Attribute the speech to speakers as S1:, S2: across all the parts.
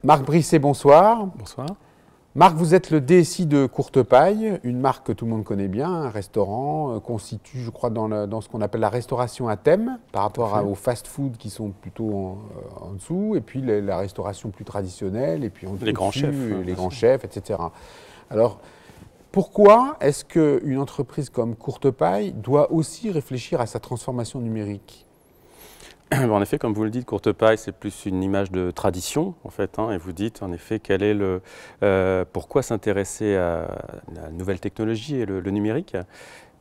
S1: Marc Brisset, bonsoir.
S2: Bonsoir.
S1: Marc, vous êtes le DSI de Courtepaille, une marque que tout le monde connaît bien, un restaurant constitue, je crois, dans ce qu'on appelle la restauration à thème, par rapport aux fast-food qui sont plutôt en dessous, et puis la restauration plus traditionnelle, et puis en
S2: les grands chefs,
S1: les grands chefs, etc. Alors, pourquoi est-ce qu'une entreprise comme Courtepaille doit aussi réfléchir à sa transformation numérique ?
S2: En effet, comme vous le dites, Courtepaille, c'est plus une image de tradition, en fait, et vous dites, en effet, pourquoi s'intéresser à la nouvelle technologie et le numérique.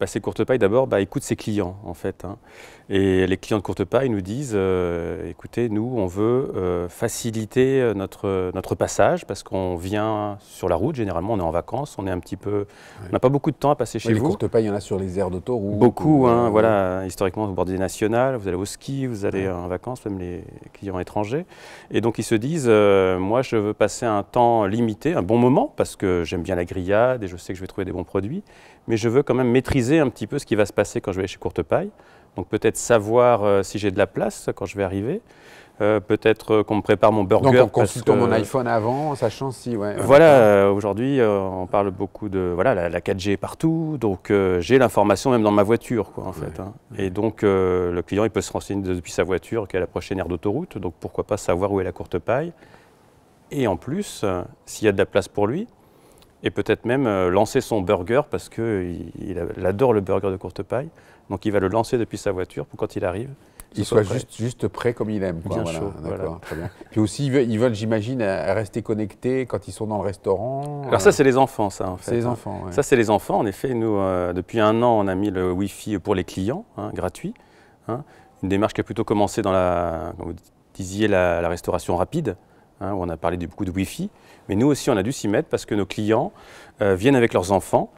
S2: C'est Courtepaille, d'abord, écoute ses clients, en fait. Et les clients de Courtepaille nous disent, écoutez, nous, on veut faciliter notre passage, parce qu'on vient sur la route, généralement, on est en vacances, on est un petit peu... On n'a pas beaucoup de temps à passer chez vous.
S1: Courtepaille, il y en a sur les aires d'autoroute.
S2: Beaucoup, voilà, historiquement, au bord des nationales, vous allez au ski, vous allez en vacances, même les clients étrangers. Et donc, ils se disent, moi, je veux passer un temps limité, un bon moment, parce que j'aime bien la grillade et je sais que je vais trouver des bons produits, mais je veux quand même maîtriser un petit peu ce qui va se passer quand je vais aller chez Courtepaille. Donc, peut-être savoir si j'ai de la place quand je vais arriver. Peut-être qu'on me prépare mon burger.
S1: Donc en consultant mon iPhone avant, en sachant si...
S2: Voilà, aujourd'hui on parle beaucoup de la 4G partout, donc j'ai l'information même dans ma voiture, en fait. Et donc le client il peut se renseigner depuis sa voiture quelle est la prochaine aire d'autoroute, donc pourquoi pas savoir où est la Courtepaille. Et en plus, s'il y a de la place pour lui, et peut-être même lancer son burger parce qu'il adore le burger de Courtepaille, donc il va le lancer depuis sa voiture pour quand il arrive.
S1: Il soit juste prêt comme il aime.
S2: Bien chaud.
S1: D'accord, très bien. Puis aussi, ils veulent, j'imagine, rester connectés quand ils sont dans le restaurant.
S2: Alors ça, c'est les enfants, ça, en fait.
S1: C'est les enfants,
S2: Ça, c'est les enfants. En effet, nous, depuis 1 an, on a mis le Wi-Fi pour les clients, gratuit. Une démarche qui a plutôt commencé dans comme vous disiez, la restauration rapide, où on a parlé beaucoup de Wi-Fi. Mais nous aussi, on a dû s'y mettre parce que nos clients viennent avec leurs enfants.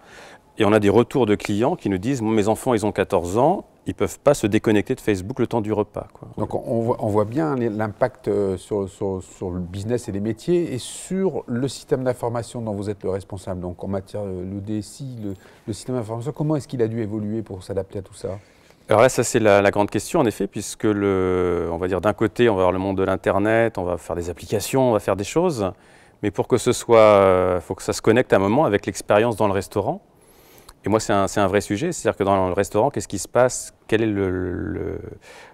S2: Et on a des retours de clients qui nous disent « Mes enfants, ils ont 14 ans, ils ne peuvent pas se déconnecter de Facebook le temps du repas. »
S1: Donc on voit bien l'impact sur le business et les métiers et sur le système d'information dont vous êtes le responsable. Donc en matière le DSI, le système d'information, comment est-ce qu'il a dû évoluer pour s'adapter à tout ça ?
S2: Alors là, ça c'est la grande question en effet, puisque on va dire d'un côté, on va avoir le monde de l'Internet, on va faire des applications, on va faire des choses, mais pour que ce soit, il faut que ça se connecte à un moment avec l'expérience dans le restaurant. Et moi, c'est un vrai sujet, c'est-à-dire que dans le restaurant, qu'est-ce qui se passe? Quel est le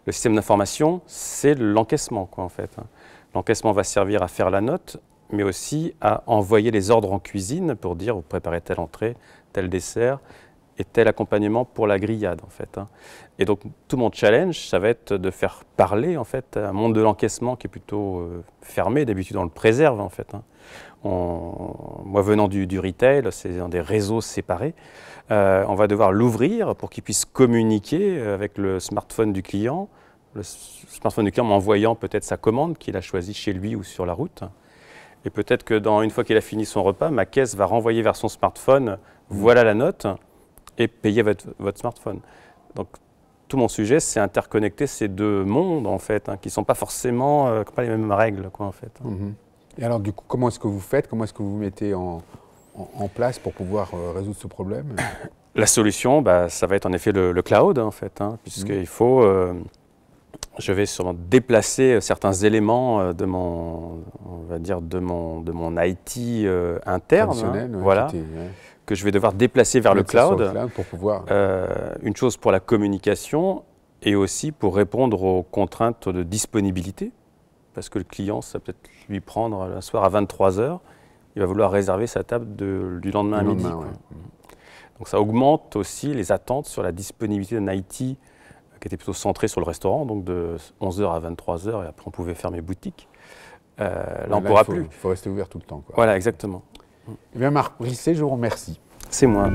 S2: système d'information? C'est l'encaissement, en fait. L'encaissement va servir à faire la note, mais aussi à envoyer les ordres en cuisine pour dire vous préparez telle entrée, tel dessert et tel accompagnement pour la grillade, en fait. Et donc, tout mon challenge, ça va être de faire parler, en fait, un monde de l'encaissement qui est plutôt fermé. D'habitude, on le préserve, en fait. Moi, venant du retail, c'est dans des réseaux séparés. On va devoir l'ouvrir pour qu'il puisse communiquer avec le smartphone du client. Le smartphone du client m'envoyant peut-être sa commande qu'il a choisie chez lui ou sur la route. Et peut-être que une fois qu'il a fini son repas, ma caisse va renvoyer vers son smartphone « Voilà la note » et payer votre smartphone. Donc, tout mon sujet, c'est interconnecter ces deux mondes, en fait, qui ne sont pas forcément pas les mêmes règles, en fait.
S1: Et alors, du coup, comment est-ce que vous faites? Comment est-ce que vous mettez en place pour pouvoir résoudre ce problème?
S2: La solution, ça va être en effet le cloud, en fait, puisqu'il faut... je vais sûrement déplacer certains éléments de mon IT interne, que je vais devoir déplacer vers le cloud
S1: pour pouvoir...
S2: une chose pour la communication et aussi pour répondre aux contraintes de disponibilité. Parce que le client, ça peut peut-être lui prendre un soir à 23 h, il va vouloir réserver sa table du lendemain à midi. Donc ça augmente aussi les attentes sur la disponibilité d'un IT qui était plutôt centré sur le restaurant, donc de 11 h à 23 h, et après on pouvait fermer boutique. Là, on ne pourra plus.
S1: Il faut rester ouvert tout le temps.
S2: Voilà, exactement.
S1: Eh bien, Marc Brisset, je vous remercie.
S2: C'est moi.